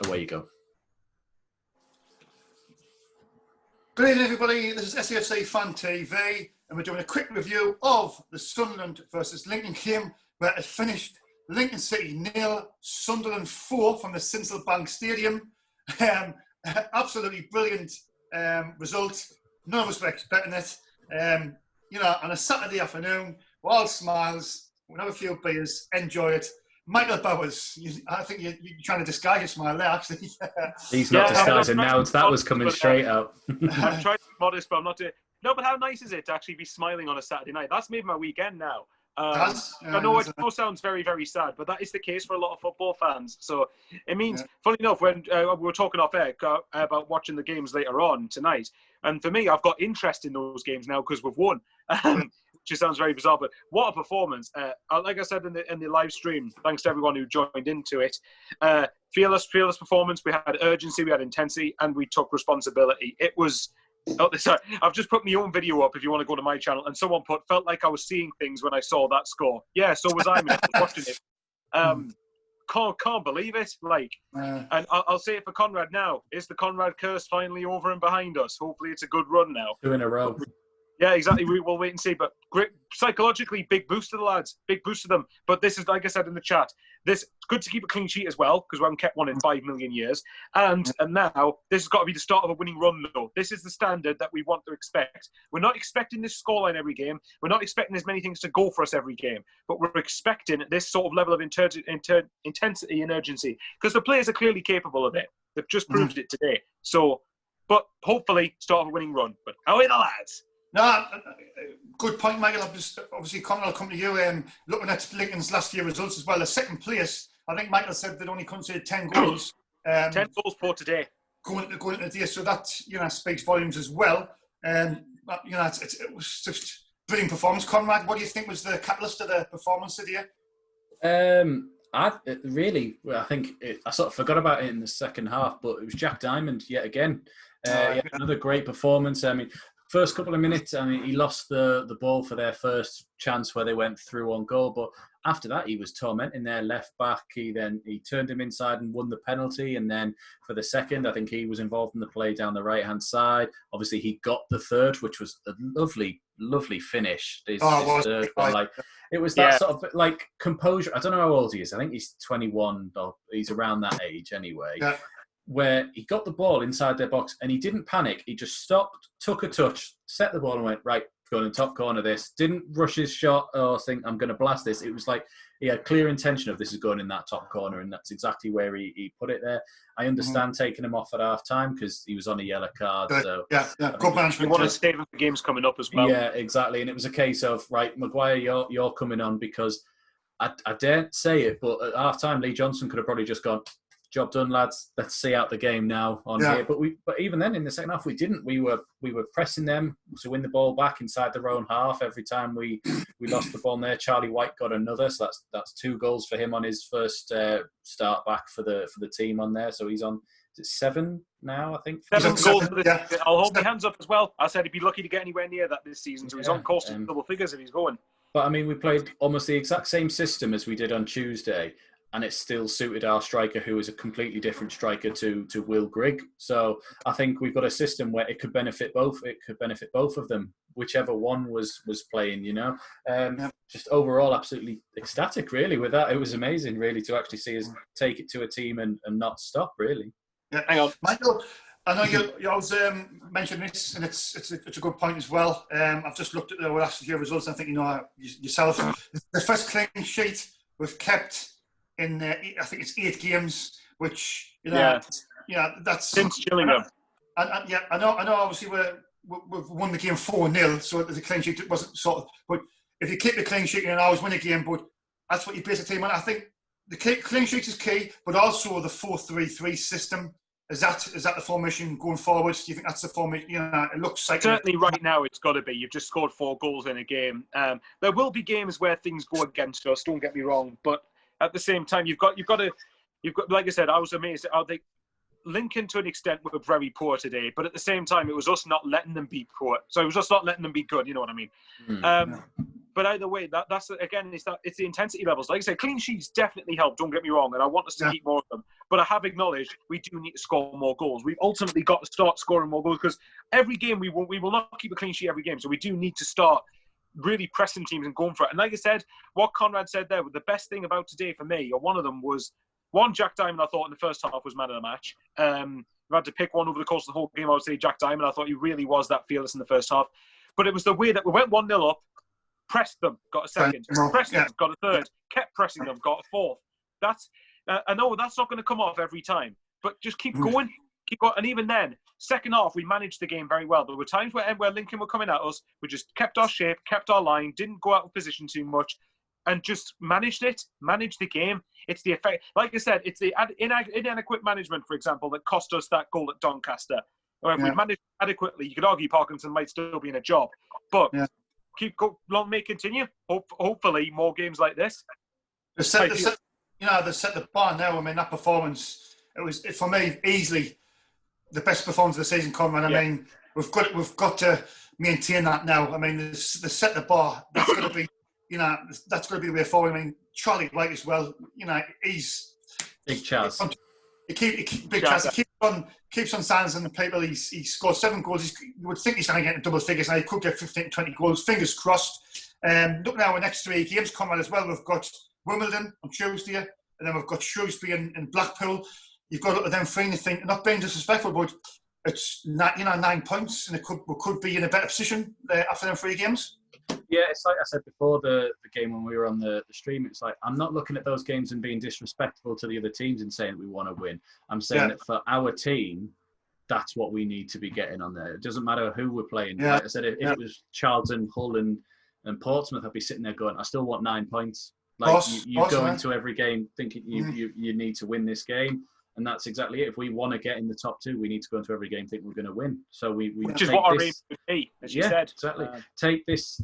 away you go. Good evening, everybody. This is SAFC Fan TV, and we're doing a quick review of the Sunderland versus Lincoln game, where it finished Lincoln City 0, Sunderland 4 from the Sincil Bank Stadium. Absolutely brilliant result. None of us were expecting it. On a Saturday afternoon, we're all smiles, we'll have a few beers, enjoy it. Michael Bowers, I think you're trying to disguise your smile there, actually. He's not disguising now. That was coming straight out. I'm trying to be modest, but I'm not doing. No, but how nice is it to actually be smiling on a Saturday night? That's made my weekend now. I know it sounds very, very sad, but that is the case for a lot of football fans. So it means, funny enough, when we were talking off air about watching the games later on tonight, and for me, I've got interest in those games now because we've won. Which sounds very bizarre, but what a performance. Like I said in the live stream, thanks to everyone who joined into it, fearless performance. We had urgency, we had intensity, and we took responsibility. It was... Oh, sorry. I've just put my own video up if you want to go to my channel, and someone felt like I was seeing things when I saw that score. Yeah, so was I, man. I was watching it. Can't believe it. And I'll say it for Conrad now. Is the Conrad curse finally over and behind us? Hopefully it's a good run now. 2 in a row. Yeah, exactly. We'll wait and see. But great, psychologically, big boost to the lads. Big boost to them. But this is, like I said in the chat, this good to keep a clean sheet as well, because we haven't kept one in 5 million years. And now, this has got to be the start of a winning run, though. This is the standard that we want to expect. We're not expecting this scoreline every game. We're not expecting as many things to go for us every game. But we're expecting this sort of level of intensity and urgency, because the players are clearly capable of it. They've just proved it today. So, but hopefully, start of a winning run. But away the lads. No, good point, Michael. Obviously, Conrad, I'll come to you. Looking at Lincoln's last year results as well, the second place, I think Michael said they'd only conceded 10 goals. 10 goals for today. Going into the day, so that speaks volumes as well. It was just brilliant performance. Conrad, what do you think was the catalyst of the performance today? I sort of forgot about it in the second half, but it was Jack Diamond yet again. Another great performance. I mean, first couple of minutes, he lost the ball for their first chance where they went through on goal. But after that, he was tormenting their left back. He turned him inside and won the penalty. And then for the second, I think he was involved in the play down the right-hand side. Obviously, he got the third, which was a lovely, lovely finish. His third one, it was that sort of composure. I don't know how old he is. I think he's 21, or he's around that age anyway. Yeah. Where he got the ball inside their box and he didn't panic. He just stopped, took a touch, set the ball and went, right, going in top corner this. Didn't rush his shot or think, I'm going to blast this. It was like he had clear intention of this is going in that top corner, and that's exactly where he put it there. I understand taking him off at half-time because he was on a yellow card. So good management. We want to save him for games coming up as well. Yeah, exactly. And it was a case of, right, Maguire, you're coming on, because I daren't say it, but at half-time, Lee Johnson could have probably just gone, job done, lads. Let's see out the game now on here. But even then, in the second half, we didn't. We were pressing them to win the ball back inside their own half every time we lost the ball there. Charlie White got another, so that's 2 goals for him on his first start back for the team on there. So he's on 7 now, I think. 7 goals. I'll hold my hands up as well. I said he'd be lucky to get anywhere near that this season. So he's on course to double figures if he's going. But we played almost the exact same system as we did on Tuesday, and it still suited our striker, who is a completely different striker to Will Grigg. So I think we've got a system where it could benefit both. It could benefit both of them, whichever one was playing, Just overall, absolutely ecstatic, really, with that. It was amazing, really, to actually see us take it to a team and not stop, really. Yeah, hang on. Michael, I know you always mention this, and it's a good point as well. I've just looked at the last year results, and I think yourself. The first clean sheet we've kept in I think it's 8 games, which that's since Gillingham. And I know. Obviously, we've won the game 4-0, so the clean sheet wasn't sort of. But if you keep the clean sheet, you can always win a game. But that's what you base a team on. I think the clean sheet is key, but also the 4-3-3 system. Is that the formation going forward? Do you think that's the formation? It looks like certainly right now it's got to be. You've just scored 4 goals in a game. There will be games where things go against us. Don't get me wrong, but at the same time, you've got. Like I said, I was amazed. I think Lincoln, to an extent, were very poor today, but at the same time, it was us not letting them be poor. So it was us not letting them be good. You know what I mean? But either way, that's again, it's the intensity levels. Like I said, clean sheets definitely help. Don't get me wrong, and I want us to keep more of them. But I have acknowledged we do need to score more goals. We've ultimately got to start scoring more goals because every game we will not keep a clean sheet every game. So we do need to start really pressing teams and going for it. And like I said, what Conrad said there, the best thing about today for me, or one of them was one, Jack Diamond. I thought in the first half was man of the match. If I had to pick one over the course of the whole game, I would say Jack Diamond. I thought he really was that fearless in the first half. But it was the way that we went 1-0 up. Pressed them, got a second. Pressed them, got a third. Kept pressing them, got a fourth. That's I know that's not going to come off every time, but just keep going, keep going. And even then, second half, we managed the game very well. There were times where Lincoln were coming at us. We just kept our shape, kept our line, didn't go out of position too much, and just managed the game. It's the effect. Like I said, it's the inadequate management, for example, that cost us that goal at Doncaster. Or if we'd managed adequately, you could argue Parkinson might still be in a job, but. Long may continue. Hopefully, more games like this. They set the bar now. I mean, that performance, it was for me easily the best performance of the season, Conrad. I mean, we've got to maintain that now. I mean, they set the bar. That's going to be, that's going to be the way forward. I mean, Charlie White as well. He's big Chaz. Big Chaz. He keeps on signing the people. He scored 7 goals. You would think he's going to get into double figures, and he could get 15, 20 goals. Fingers crossed. Look now, our next 3 games, Conrad, as well. We've got Wimbledon on Tuesday, and then we've got Shrewsbury and Blackpool. You've got to look at them 3 and think, not being disrespectful, but it's 9 points, and we could be in a better position after them 3 games. Yeah, it's like I said before the game when we were on the stream, it's like I'm not looking at those games and being disrespectful to the other teams and saying we want to win. I'm saying that for our team, that's what we need to be getting on there. It doesn't matter who we're playing. Yeah. Like I said, if it was Charlton, Hull and Portsmouth, I'd be sitting there going, I still want 9 points. Like you go into every game thinking you need to win this game. And that's exactly it. If we want to get in the top 2, we need to go into every game thinking we're going to win. So we which is what our aim would be, as you said. Exactly. Take this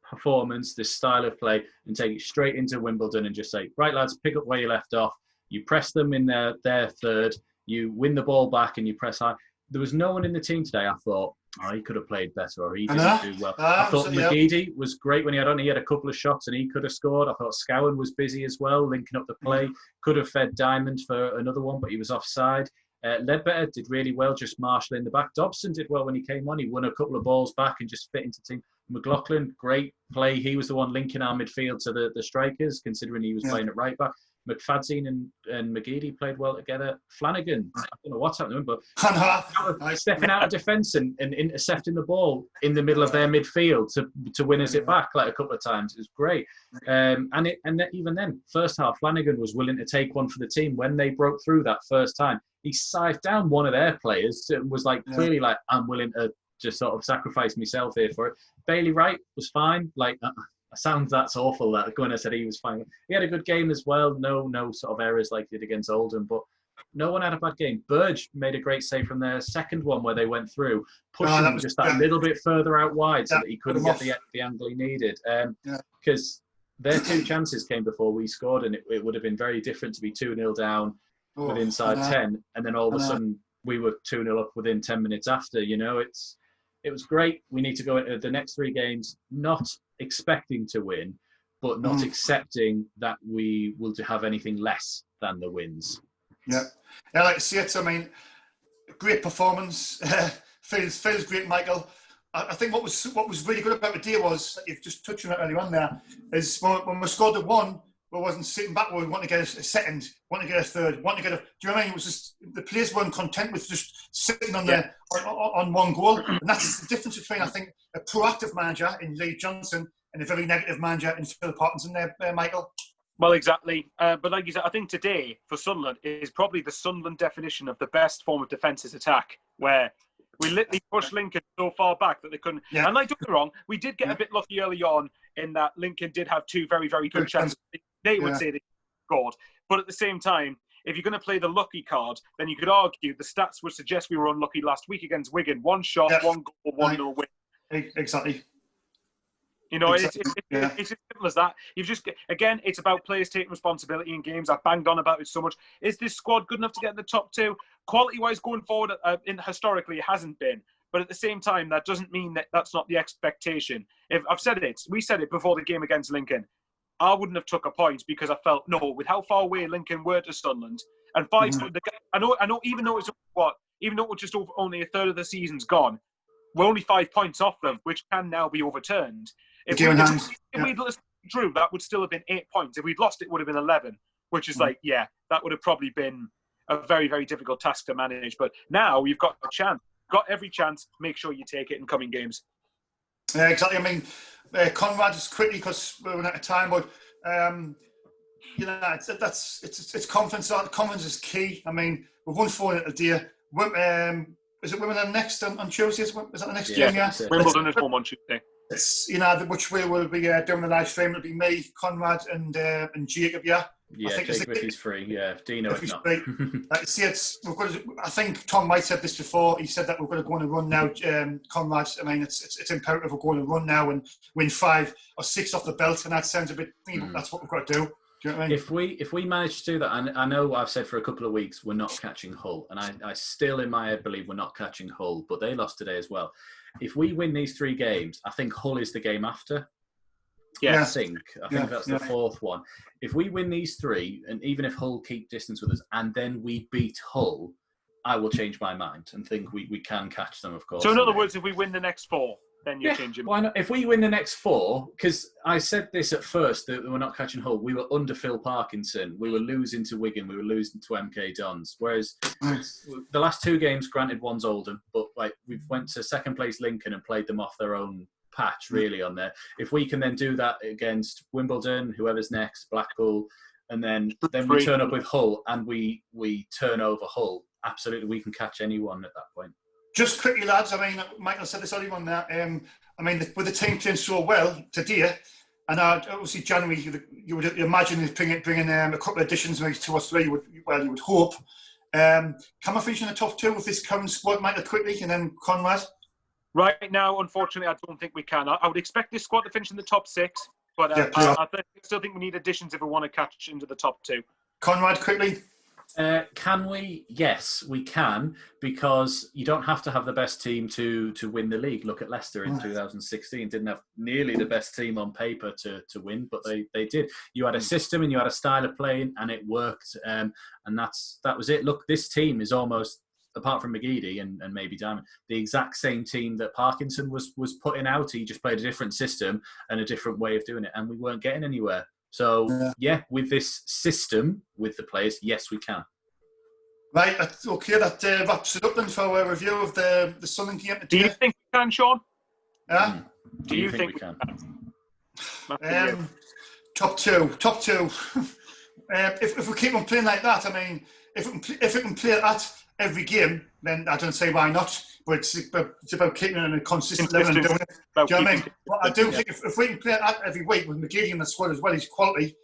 performance, this style of play, and take it straight into Wimbledon and just say, right, lads, pick up where you left off. You press them in their third. You win the ball back and you press high. There was no one in the team today. I thought, he could have played better or he didn't do well. I thought McGeady was great when he had a couple of shots and he could have scored. I thought Scowen was busy as well, linking up the play. Could have fed Diamond for another one, but he was offside. Ledbetter did really well, just marshalling the back. Dobson did well when he came on. He won a couple of balls back and just fit into the team. McLaughlin, great play. He was the one linking our midfield to the strikers, considering he was playing at right back. McFadzean and McGeady played well together. Flanagan, I don't know what's happening, but stepping out of defence and intercepting the ball in the middle of their midfield to win us it back like a couple of times. It was great. Even then, first half, Flanagan was willing to take one for the team when they broke through that first time. He scythed down one of their players and was clearly I'm willing to just sort of sacrifice myself here for it. Bailey Wright was fine. That's awful that Gunnar said he was fine. He had a good game as well. No sort of errors like he did against Oldham, but no one had a bad game. Burge made a great save from their second one where they went through, pushing him just that little bit further out wide so that he couldn't get the angle he needed. Because their 2 chances came before we scored, and it would have been very different to be 2-0 down with inside 10, and then all of a sudden we were 2-0 up within 10 minutes after. It was great. We need to go into the next 3 games not expecting to win, but not accepting that we will have anything less than the wins. Yeah, I like to see it. I mean, great performance. feels great, Michael. I think what was really good about the day was, you've just touched on it earlier on there, is when we scored the 1, we wasn't sitting back. We want to get a second, want to get a third, want to get a. Do you know what I mean? It was just the players weren't content with just sitting on on 1 goal, and that's the difference between, I think, a proactive manager in Lee Johnson and a very negative manager in Phil Parkinson there, Michael. Well, exactly. But like you said, I think today for Sunderland is probably the Sunderland definition of the best form of defence is attack, where we literally pushed Lincoln so far back that they couldn't. Yeah. And don't get me wrong, we did get a bit lucky early on in that Lincoln did have 2 very, very good chances. They would say they scored. But at the same time, if you're going to play the lucky card, then you could argue the stats would suggest we were unlucky last week against Wigan. 1 shot, 1 goal, 1-0 win. Exactly. It's as simple as that. You've just, again, it's about players taking responsibility in games. I've banged on about it so much. Is this squad good enough to get in the top 2? Quality-wise, going forward, historically, it hasn't been. But at the same time, that doesn't mean that that's not the expectation. If we said it before the game against Lincoln. I wouldn't have took a point because I felt, no, with how far away Lincoln were to Sunderland, and 5 I know, even though it's just only a third of the season's gone, we're only 5 points off them, which can now be overturned. If we'd listened to Drew, that would still have been 8 points. If we'd lost, it would have been 11, which is that would have probably been a very, very difficult task to manage. But now you've got a chance, every chance. Make sure you take it in coming games. Yeah, exactly. I mean, Conrad, just quickly because we're running out of time, but it's confidence. Confidence is key. I mean, we've won 4-0 a day. Is it Wimbledon next on Tuesday? Is that the next game? Yeah, Wimbledon is home on Tuesday. It's which we will be doing the live stream. It'll be me, Conrad, and Jacob. Yeah. Yeah, Jacob if he's free. Yeah, Dino if not. I think Tom White said this before. He said that we're going to go on a run now, Conrad. I mean, it's imperative we're going to run now and win 5 or 6 off the belt, and that sounds a bit. That's what we've got to do. Do you know what I mean? If we manage to do that, and I know I've said for a couple of weeks we're not catching Hull, and I still in my head believe we're not catching Hull, but they lost today as well. If we win these 3 games, I think Hull is the game after. Yeah. I think that's the 4th one. If we win these 3, and even if Hull keep distance with us, and then we beat Hull, I will change my mind and think we can catch them, of course. So in other words, if we win the next 4, then you change your mind. Why not? If we win the next 4, because I said this at first, that we're not catching Hull. We were under Phil Parkinson. We were losing to Wigan. We were losing to MK Dons. Whereas the last 2 games, granted, one's Oldham, but we've went to second place Lincoln and played them off their own patch really on there. If we can then do that against Wimbledon, whoever's next, Blackpool, and then we turn up with Hull and we turn over Hull, absolutely we can catch anyone at that point. Just quickly, lads, I mean, Michael said this earlier on that, I mean, with the team playing so well today, and obviously January, you would imagine bringing a couple of additions, maybe 2 or 3, you would hope. Can we finish in the top 2 with this current squad, Michael, quickly, and then Conrad? Right now, unfortunately, I don't think we can. I would expect this squad to finish in the top 6, but I still think we need additions if we want to catch into the top 2. Conrad, quickly. Can we? Yes, we can, because you don't have to have the best team to win the league. Look at Leicester in 2016. Didn't have nearly the best team on paper to win, but they did. You had a system and you had a style of playing, and it worked. And that was it. Look, this team is almost, apart from McGeady and maybe Diamond, the exact same team that Parkinson was putting out. He just played a different system and a different way of doing it, and we weren't getting anywhere. So, with this system, with the players, yes, we can. Right, okay, that wraps it up then for our review of the Sunderland game today. Do you think we can, Shaun? Yeah? Do you think we can? Top two. If we keep on playing like that, I mean, if we can play that every game, then I don't say why not. But it's about keeping it on a consistent level and doing it. Do you know what I mean? Well, I do think if we can play that every week with McGeady in the squad as well, his quality,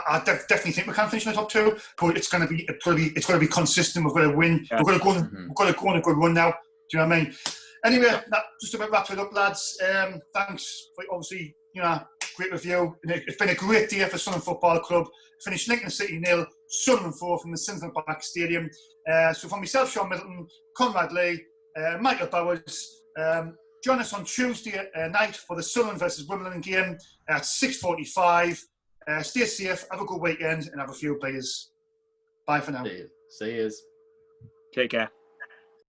I definitely think we can finish in the top 2. But it's going to be consistent. We're going to win. Yeah. We're going to go on a good run now. Do you know what I mean? Anyway, that just about wraps it up, lads. Thanks for obviously great review. It's been a great day for Sunderland Football Club. Finished Lincoln City 0, Sunderland 4 from the Central Park Stadium. So for myself, Shaun Middleton, Conrad Lee, Michael Bowers, join us on Tuesday night for the Sunderland versus Wimbledon game at 6:45. Stay safe, have a good weekend, and have a few beers. Bye for now. See you. Take care.